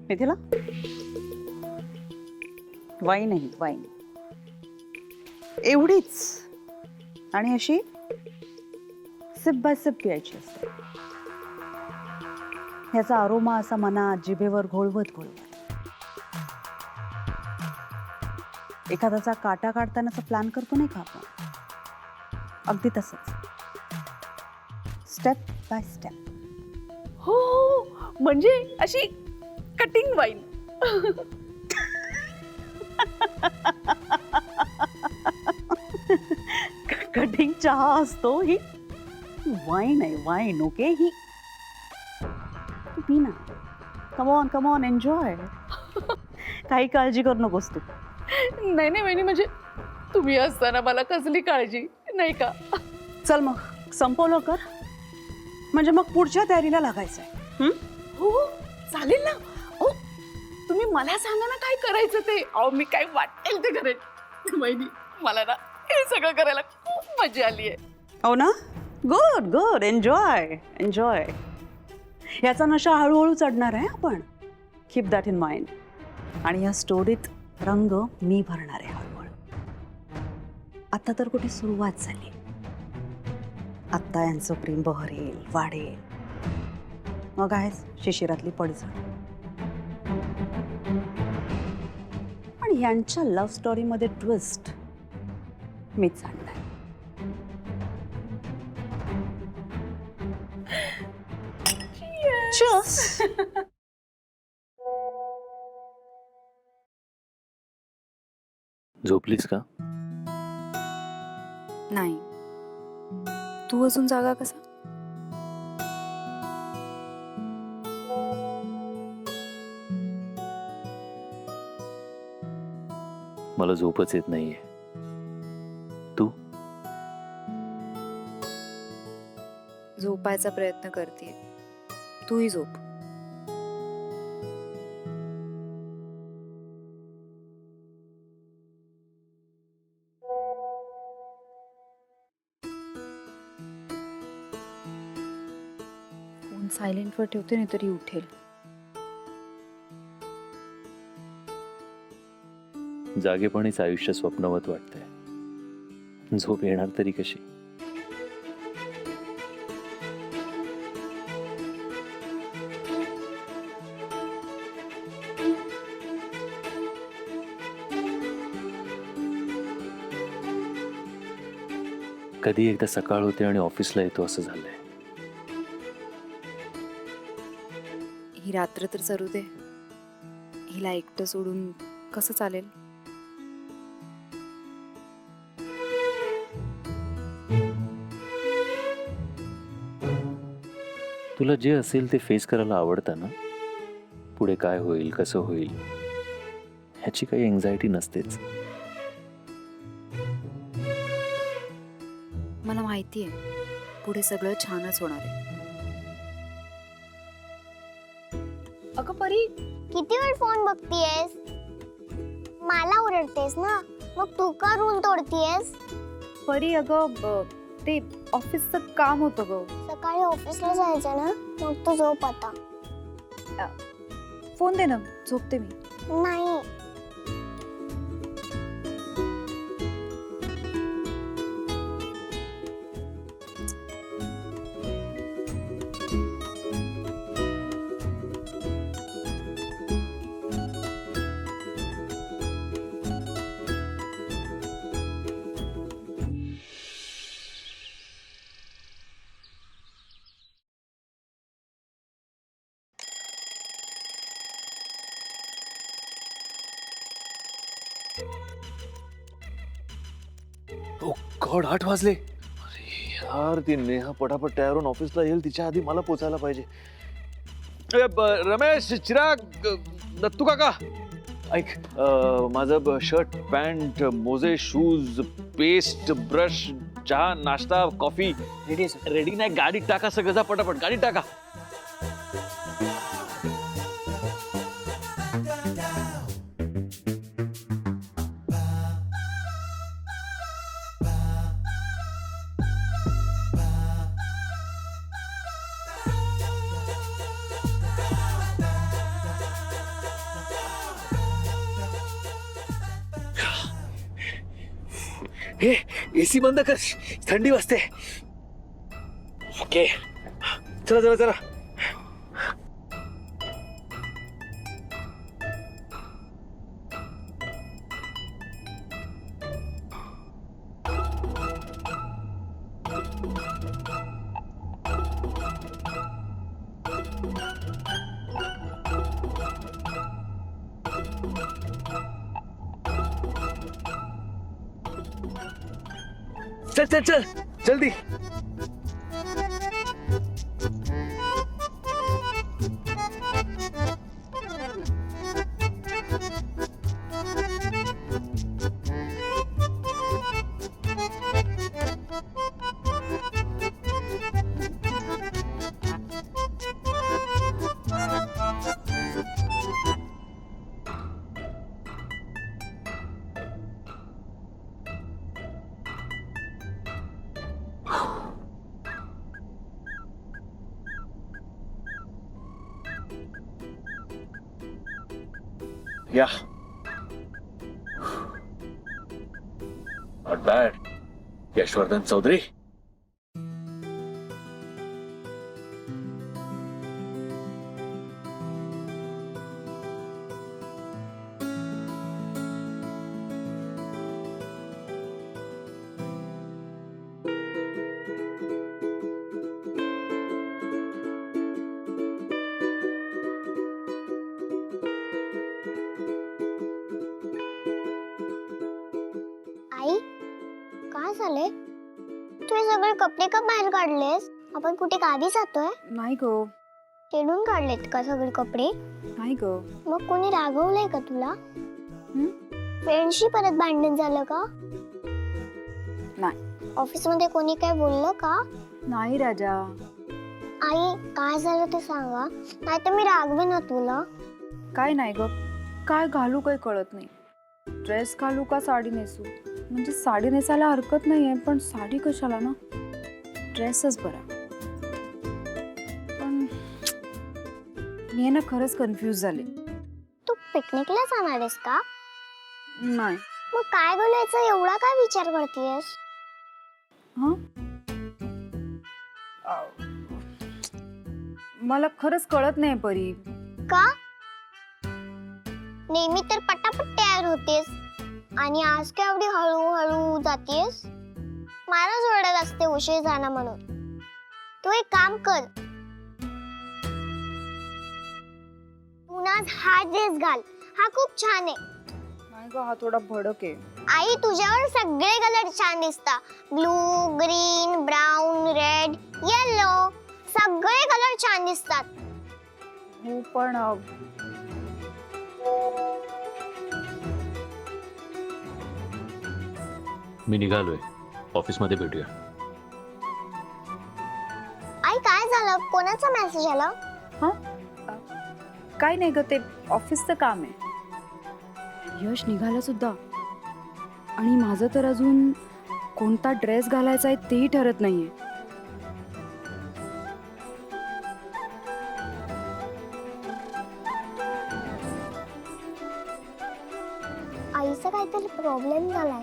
Mithila, wine आहे wine, एवढीच, आणि अशी सिप बाय सिप प्यायची असते. याचा अरोमा असा मनात जिभेवर घोळवत घोळवत. एखाद्याचा काटा काढतानाचा प्लॅन करतो नाही का आपण, अगदी तसंच, स्टेप बाय स्टेप. हो हो, म्हणजे अशी कटिंग वाईन. कटिंग चहा असतो, ही वाईन आहे वाईन. ओके, ही तू पी ना. Come on enjoy. काही काळजी करू नकोस तू. नाही नाही वहिनी, म्हणजे तुम्ही असताना मला कसली काळजी नाही का. चल मग संपवलं कर, म्हणजे मग पुढच्या तयारीला लागायचंय. हो चालेल ना. ओ तुम्ही मला सांगा ना काय करायचं ते. अहो मी काय वाटेल ते करेन. वहिनी मला ना हे सगळं करायला खूप मजा आली आहे. हो ना. Good good. Enjoy enjoy. याचा नशा हळूहळू चढणार आहे. आपण कीप दॅट इन माइंड. आणि या स्टोरीत रंग मी भरणार आहे हळूहळू. आता तर कुठे सुरुवात झाली. आत्ता यांचं प्रेम बहरेल वाढेल, मग आहेच शिशिरातली पडझड. आणि यांच्या लव्ह स्टोरीमध्ये ट्विस्ट मीच आणलाय. Cheers. झोपलीस का? नाही. तू अजून जागा कसा? मला झोपच येत नाहीये. तू? झोपायचा प्रयत्न करते. तूही झोप. फोन सायलेंटवर ठेवते, नाही तरी उठेल. जागेपणीच आयुष्य स्वप्नवत वाटतंय. झोप येणार तरी कशी? कधी एकदा सकाळ होते आणि ऑफिसला येतो असं झालंय. ही रात्र तर सरू दे. हिला एकटं सोडून कसं चालेल? तुला जे असेल ते फेस करायला आवडतं ना. पुढे काय होईल, कसं होईल ह्याची काही एन्झायटी नसतेच. मला माहिती आहे पुढे सगळं छानच होणार आहे. अगं परी, किती वेळ फोन बघतीयेस? मला ओरडतेस ना, मग तू का रूल तोडतीयेस? परी अगं ते ऑफिसचं काम होतं ग. सकाळी ऑफिसला जायचं ना, मग तू झोप आता. फोन दे ना, झोपते मी. नाही. ओ गॉड, 8 वाजले. अरे यार, ती नेहा पटापट तयार होऊन ऑफिसला येईल, तिच्या आधी मला पोचायला पाहिजे. रमेश, चिराग, दत्तू काका, ऐक, माझं शर्ट, पॅन्ट, मोजे, शूज, पेस्ट, ब्रश, चहा, नाश्ता, कॉफी रेडी. रेडी नाही, गाडीत टाका सगळं. जा पटापट गाडीत टाका. हे एसी बंद कर, थंडी वाजते. ओके, चला चला चला. चल चल चल जल्दी. या, नॉट बॅड. यशवर्धन चौधरी. आई काय झाले? तू हे सगळे कपडे का बाहेर काढलेस? आपण कुठे गावी जातोय? नाही गो, चिडून काढलेत का सगळे कपडे? नाही ग. मग कोणी रागवलंय का तुला? फ्रेंडशी परत भांडण झालं का? नाही. ऑफिस मध्ये कोणी काय बोललं का? नाही राजा. आई काय झालं ते सांगा, नाही तर मी रागवे ना तुला. काय नाही ग, काय घालू काही कळत नाही. ड्रेस घालू का साडी नेसू? म्हणजे साडी नेसायला हरकत नाहीये, पण साडी कशाला ना, ड्रेसच बरा. पण मी ना खरंच कन्फ्यूज झाले. तू पिकनिकला जाणार आहेस का? नाही. मग काय बोलायचं एवढा काय विचार करतेस? मला खरंच कळत नाही परी. का? नेहमी तर पटापट तयार होतेस आणि आज काय एवढी हळूहळू जातेस? मलाच ओरडत असते उशीर झाला म्हणून. तू एक काम कर, तू ना हा ड्रेस घाल, हा खूप छान आहे. नाही ग, हा थोडा भडक आहे. आई तुझ्यावर सगळे कलर छान दिसतात. Blue, green, brown, red, yellow, सगळे कलर छान दिसतात. हो पण मी निघालोय, ऑफिसमध्ये भेटूया. आई काय झालं? कोणाचा मेसेज आला? काय नाही ग, ते ऑफिसचं काम आहे. यश निघालं सुद्धा, आणि माझं तर अजून कोणता ड्रेस घालायचा आहे तेही ठरत नाहीये. आईचा काहीतरी प्रॉब्लेम झालाय.